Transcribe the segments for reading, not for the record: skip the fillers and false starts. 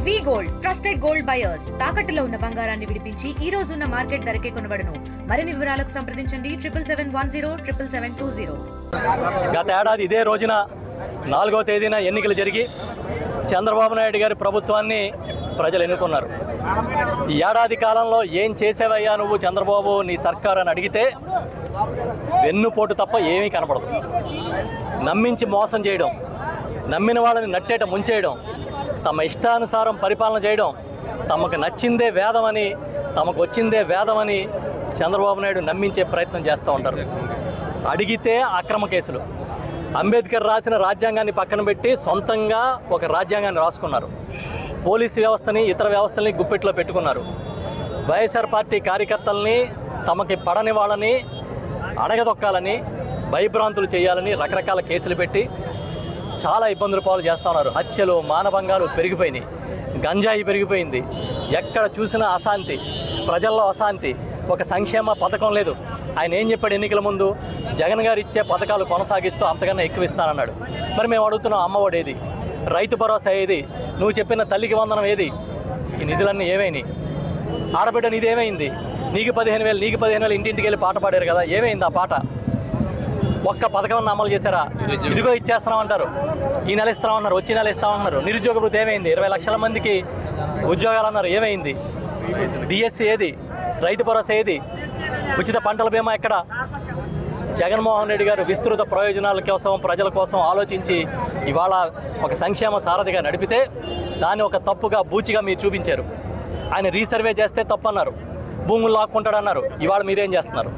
వి gold trusted gold buyers తాకట్టులో ఉన్న బంగారాన్ని విడిపించి ఈ రోజు ఉన్న మార్కెట్ ధరకే కొనబడును. మరిన్ని వివరాలకు సంప్రదించండి 77107720. గత ఏడాది ఇదే రోజున 4వ తేదీన ఎన్నికలు జరిగి చంద్రబాబు నాయుడు గారి ప్రభుత్వాన్ని ప్రజలు ఎన్నుకున్నారు. ఈ ఏడాది కాలంలో ఏం చేసేవయ్యా నువ్వు చంద్రబాబు నీ సర్కారు అని అడిగితే వెన్నుపోటు తప్ప ఏమీ కనపడదు. నమ్మించి మోసం చేయడం, నమ్మిన వాళ్ళని నట్టేట ముంచేయడం, తమ ఇష్టానుసారం పరిపాలన చేయడం, తమకు నచ్చిందే వేదమని, తమకు వచ్చిందే వేదమని చంద్రబాబు నాయుడు నమ్మించే ప్రయత్నం చేస్తూ ఉంటారు. అడిగితే అక్రమ కేసులు. అంబేద్కర్ రాసిన రాజ్యాంగాన్ని పక్కన పెట్టి సొంతంగా ఒక రాజ్యాంగాన్ని రాసుకున్నారు. పోలీసు వ్యవస్థని, ఇతర వ్యవస్థల్ని గుప్పెట్లో పెట్టుకున్నారు. వైఎస్ఆర్ పార్టీ కార్యకర్తల్ని తమకి పడని వాళ్ళని అడగదొక్కాలని, భయభ్రాంతులు చేయాలని రకరకాల కేసులు పెట్టి చాలా ఇబ్బందులు పాలు చేస్తూ ఉన్నారు. హత్యలు, మానభంగాలు పెరిగిపోయినాయి. గంజాయి పెరిగిపోయింది. ఎక్కడ చూసినా అశాంతి, ప్రజల్లో అశాంతి. ఒక సంక్షేమ పథకం లేదు. ఆయన ఏం చెప్పాడు ఎన్నికల ముందు? జగన్ గారు ఇచ్చే పథకాలు కొనసాగిస్తూ అంతకన్నా ఎక్కువ ఇస్తానన్నాడు. మరి మేము అడుగుతున్నాం, అమ్మఒడి ఏది? రైతు భరోసా ఏది? నువ్వు చెప్పిన తల్లికి వందనం ఏది? ఈ నిధులన్నీ ఏమైనాయి? ఆడబిడ్డ నిధి ఏమైంది? నీకు 15,000 నీకు 15,000 ఇంటింటికి వెళ్ళి పాట పాడారు కదా, ఏమైంది ఆ పాట? ఒక్క పథకం అమలు చేశారా? ఇదిగో ఇచ్చేస్తున్నామంటారు, ఈ నెల ఇస్తామన్నారు, వచ్చే నెల ఇస్తామన్నారు. నిరుద్యోగ వృత్తి ఏమైంది? 20 లక్షల మందికి ఉద్యోగాలు అన్నారు, ఏమైంది? డిఎస్సి ఏది? రైతు భరోసా ఏది? ఉచిత పంటల బీమా ఎక్కడ? జగన్మోహన్ రెడ్డి గారు విస్తృత ప్రయోజనాల కోసం, ప్రజల కోసం ఆలోచించి ఇవాళ ఒక సంక్షేమ సారథిగా నడిపితే దాన్ని ఒక తప్పుగా, బూచిగా మీరు చూపించారు. ఆయన రీసర్వే చేస్తే తప్పు అన్నారు, భూములు లాక్కుంటాడన్నారు. ఇవాళ మీరేం చేస్తున్నారు?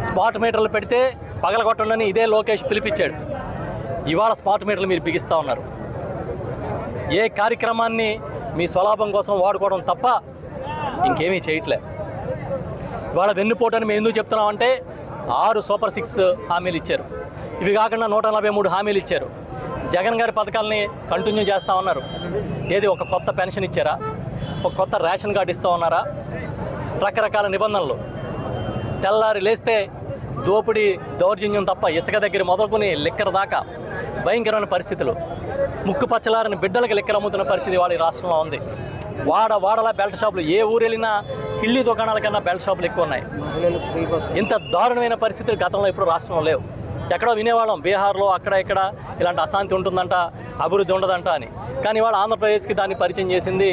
స్మార్ట్ మీటర్లు పెడితే పగలగొట్టండి ఇదే లోకేష్ పిలిపించాడు. ఇవాళ స్మార్ట్ మీటర్లు మీరు బిగిస్తూ ఉన్నారు. ఏ కార్యక్రమాన్ని మీ స్వలాభం కోసం వాడుకోవడం తప్ప ఇంకేమీ చేయట్లే. ఇవాళ వెన్నుపోటని మేము ఎందుకు చెప్తున్నామంటే 6 సూపర్ 6 హామీలు ఇచ్చారు. ఇవి కాకుండా 143 హామీలు ఇచ్చారు. జగన్ గారి పథకాలని కంటిన్యూ చేస్తూ ఉన్నారు. ఏది? ఒక కొత్త పెన్షన్ ఇచ్చారా? ఒక కొత్త రేషన్ కార్డు ఇస్తూ ఉన్నారా? రకరకాల నిబంధనలు. తెల్లారి లేస్తే దోపిడీ, దౌర్జన్యం తప్ప ఇసుక దగ్గర మొదలుకొని లిక్కర్ దాకా భయంకరమైన పరిస్థితులు. ముక్కు పచ్చలారని బిడ్డలకి లిక్కర్ అమ్ముతున్న పరిస్థితి వాళ్ళ రాష్ట్రంలో ఉంది. వాడలా బెల్ట్ షాపులు, ఏ ఊరు వెళ్ళినా కిళ్ళి దుకాణాల కన్నా బెల్ట్ షాపులు ఎక్కువ ఉన్నాయి. ఇంత దారుణమైన పరిస్థితులు గతంలో ఇప్పుడు రాష్ట్రంలో లేవు. ఎక్కడో వినేవాళ్ళం బీహార్లో అక్కడ ఇక్కడ ఇలాంటి అశాంతి ఉంటుందంట, అభివృద్ధి ఉండదంట అని. కానీ వాళ్ళు ఆంధ్రప్రదేశ్కి దాన్ని పరిచయం చేసింది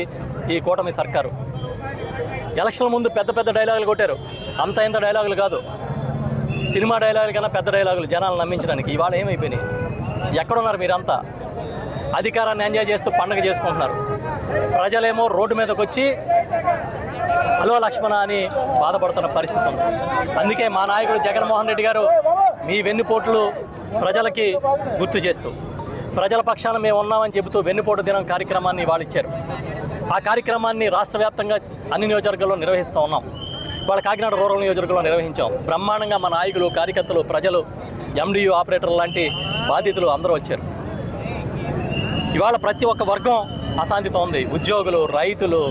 ఈ కూటమి సర్కారు. ఎలక్షన్ ముందు పెద్ద పెద్ద డైలాగులు కొట్టారు. అంత ఇంత డైలాగులు కాదు, సినిమా డైలాగులు కన్నా పెద్ద డైలాగులు జనాలను నమ్మించడానికి. ఇవాళ ఏమైపోయినాయి? ఎక్కడున్నారు మీరంతా? అధికారాన్ని ఎంజాయ్ చేస్తూ పండగ చేసుకుంటున్నారు. ప్రజలేమో రోడ్డు మీదకి వచ్చి హలో లక్ష్మణ అని బాధపడుతున్న పరిస్థితి ఉంది. అందుకే మా నాయకుడు జగన్మోహన్ రెడ్డి గారు మీ వెన్నుపోట్లు ప్రజలకి గుర్తు చేస్తూ, ప్రజల పక్షాన మేము ఉన్నామని చెబుతూ వెన్నుపోటు దినం కార్యక్రమాన్ని వాళ్ళు ఇచ్చారు. ఆ కార్యక్రమాన్ని రాష్ట్ర వ్యాప్తంగా అన్ని నియోజకవర్గాల్లో నిర్వహిస్తూ ఉన్నాం. వాళ్ళ కాకినాడ రూరల్ నియోజకవర్గంలో నిర్వహించాం. బ్రహ్మాండంగా మా నాయకులు, కార్యకర్తలు, ప్రజలు, ఎండియు ఆపరేటర్లు లాంటి బాధితులు అందరూ వచ్చారు. ఇవాళ ప్రతి ఒక్క వర్గం అశాంతితో ఉంది. ఉద్యోగులు, రైతులు,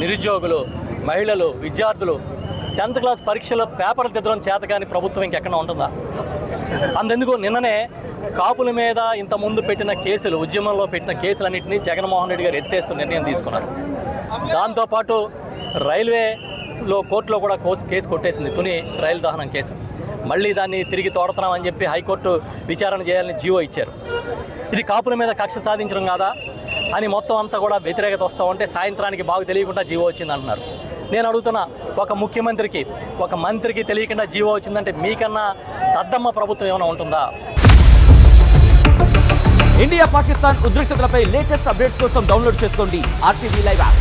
నిరుద్యోగులు, మహిళలు, విద్యార్థులు. 10th క్లాస్ పరీక్షలో పేపర్లు దిద్దడం చేత కానీ ప్రభుత్వం ఇంకెక్కడ ఉంటుందా? అందుకు నిన్ననే కాపుల మీద ఇంతకుముందు పెట్టిన కేసులు, ఉద్యమంలో పెట్టిన కేసులన్నింటినీ జగన్మోహన్ రెడ్డి గారు ఎత్తేస్తూ నిర్ణయం తీసుకున్నారు. దాంతోపాటు రైల్వేలో కోర్టులో కూడా కేసు కొట్టేసింది, తుని రైలు దహనం కేసు. మళ్ళీ దాన్ని తిరిగి తోడుతున్నామని చెప్పి హైకోర్టు విచారణ చేయాలని జీవో ఇచ్చారు. ఇది కాపుల మీద కక్ష సాధించడం కాదా అని మొత్తం అంతా కూడా వ్యతిరేకత వస్తూ ఉంటే సాయంత్రానికి బాగా తెలియకుండా జీవో వచ్చింది అంటున్నారు. నేను అడుగుతున్నా, ఒక ముఖ్యమంత్రికి, ఒక మంత్రికి తెలియకుండా జీవో వచ్చిందంటే మీకన్నా దద్దమ్మ ప్రభుత్వం ఏమైనా ఉంటుందా? ఇండియా పాకిస్తాన్ ఉద్రిక్తతలపై లేటెస్ట్ అప్డేట్స్ కోసం డౌన్లోడ్ చేసుకోండి RTV లైవ్ యాప్.